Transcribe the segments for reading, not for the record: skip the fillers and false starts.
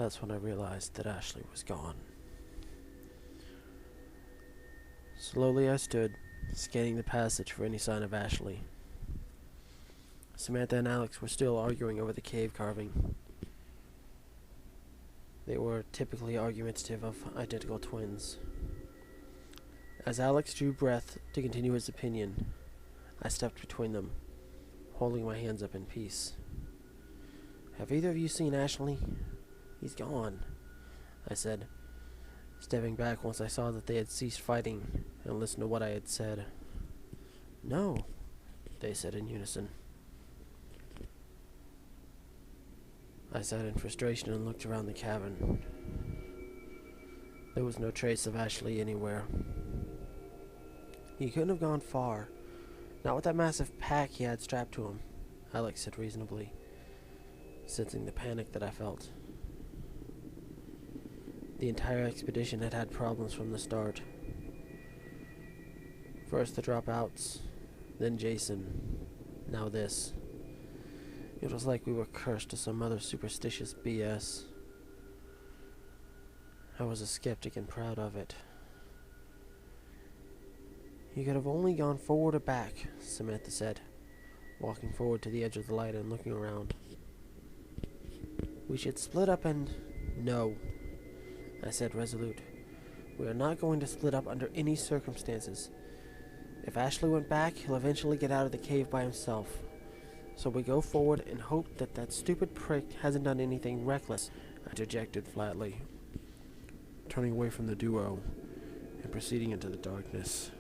That's when I realized that Ashley was gone. Slowly I stood, scanning the passage for any sign of Ashley. Samantha and Alex were still arguing over the cave carving. They were typically argumentative of identical twins. As Alex drew breath to continue his opinion, I stepped between them, holding my hands up in peace. "Have either of you seen Ashley?" "He's gone," I said, stepping back once I saw that they had ceased fighting and listened to what I had said. "No," they said in unison. I sat in frustration and looked around the cabin. There was no trace of Ashley anywhere. "He couldn't have gone far. Not with that massive pack he had strapped to him," Alex said reasonably, sensing the panic that I felt. The entire expedition had had problems from the start. First the dropouts, then Jason, now this. It was like we were cursed to some other superstitious BS. I was a skeptic and proud of it. "You could have only gone forward or back," Samantha said, walking forward to the edge of the light and looking around. "We should split up and—" "No," I said resolute. "We are not going to split up under any circumstances. If Ashley went back, he'll eventually get out of the cave by himself. So we go forward and hope that that stupid prick hasn't done anything reckless," I interjected flatly, turning away from the duo and proceeding into the darkness.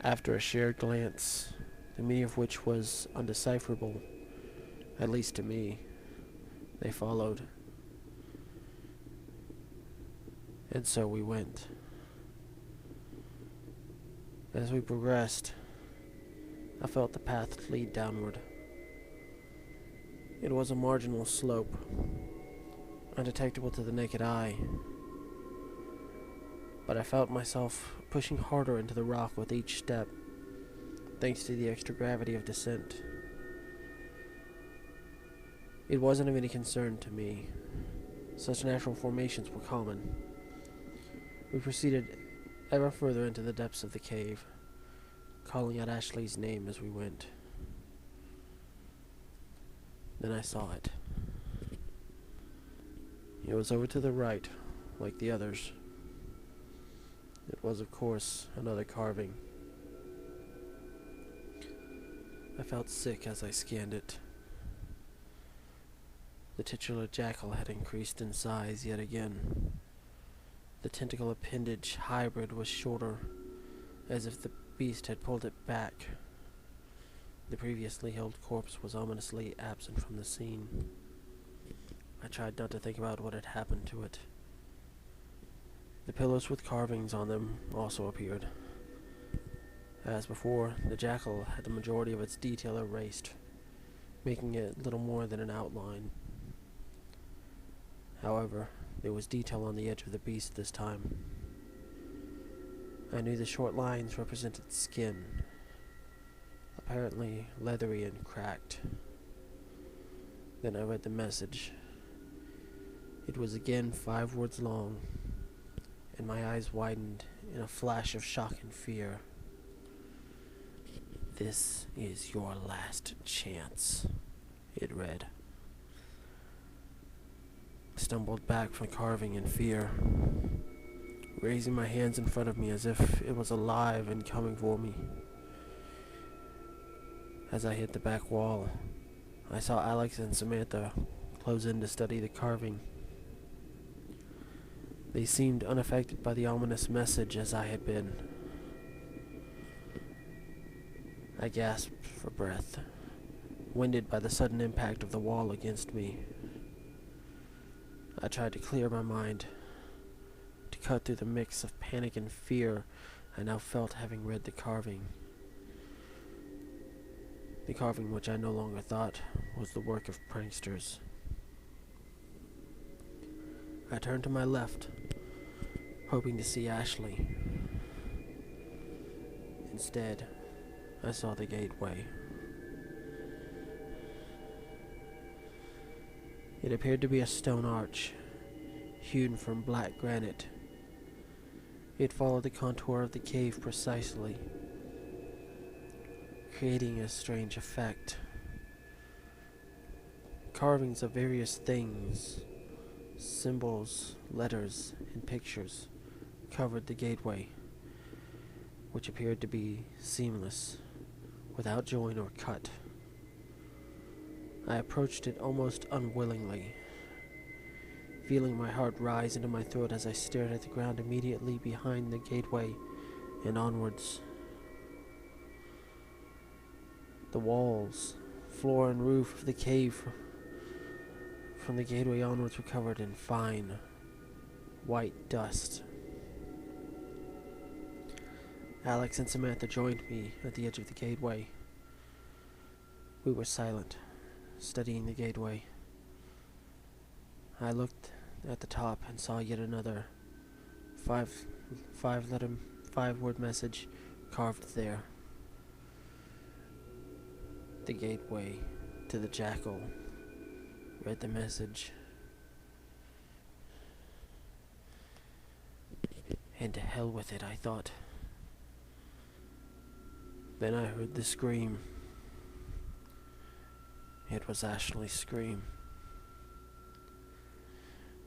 After a shared glance, the meaning of which was undecipherable, at least to me, they followed. And so we went. As we progressed, I felt the path lead downward. It was a marginal slope, undetectable to the naked eye, but I felt myself pushing harder into the rock with each step, thanks to the extra gravity of descent. It wasn't of any concern to me. Such natural formations were common. We proceeded ever further into the depths of the cave, calling out Ashley's name as we went. Then I saw it. It was over to the right, like the others. It was, of course, another carving. I felt sick as I scanned it. The titular jackal had increased in size yet again. The tentacle appendage hybrid was shorter, as if the beast had pulled it back. The previously held corpse was ominously absent from the scene. I tried not to think about what had happened to it. The pillows with carvings on them also appeared. As before, the jackal had the majority of its detail erased, making it little more than an outline. However, there was detail on the edge of the beast this time. I knew the short lines represented skin, apparently leathery and cracked. Then I read the message. It was again 5 words long, and my eyes widened in a flash of shock and fear. "This is your last chance," it read. I stumbled back from carving in fear, raising my hands in front of me as if it was alive and coming for me. As I hit the back wall, I saw Alex and Samantha close in to study the carving. They seemed unaffected by the ominous message as I had been. I gasped for breath, winded by the sudden impact of the wall against me. I tried to clear my mind, to cut through the mix of panic and fear I now felt having read the carving. The carving which I no longer thought was the work of pranksters. I turned to my left, hoping to see Ashley. Instead, I saw the gateway. It appeared to be a stone arch, hewn from black granite. It followed the contour of the cave precisely, creating a strange effect. Carvings of various things, symbols, letters, and pictures covered the gateway, which appeared to be seamless, without join or cut. I approached it almost unwillingly, feeling my heart rise into my throat as I stared at the ground immediately behind the gateway and onwards. The walls, floor, and roof of the cave from the gateway onwards were covered in fine, white dust. Alex and Samantha joined me at the edge of the gateway. We were silent, studying the gateway. I looked at the top and saw yet another five-word message carved there. The gateway to the jackal, read the message. And to hell with it, I thought. Then I heard the scream. It was Ashley's scream.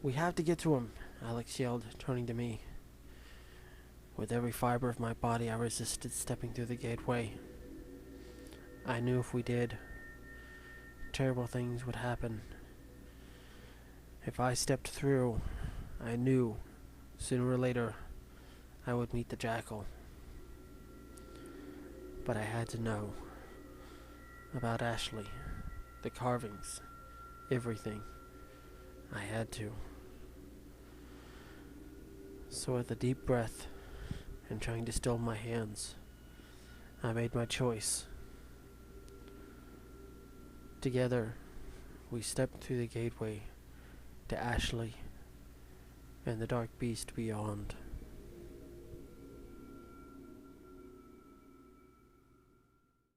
"We have to get to him," Alex yelled, turning to me. With every fiber of my body, I resisted stepping through the gateway. I knew if we did, terrible things would happen. If I stepped through, I knew, sooner or later, I would meet the jackal. But I had to know about Ashley, the carvings, everything. I had to. So with a deep breath and trying to still my hands, I made my choice. Together, we stepped through the gateway to Ashley and the dark beast beyond.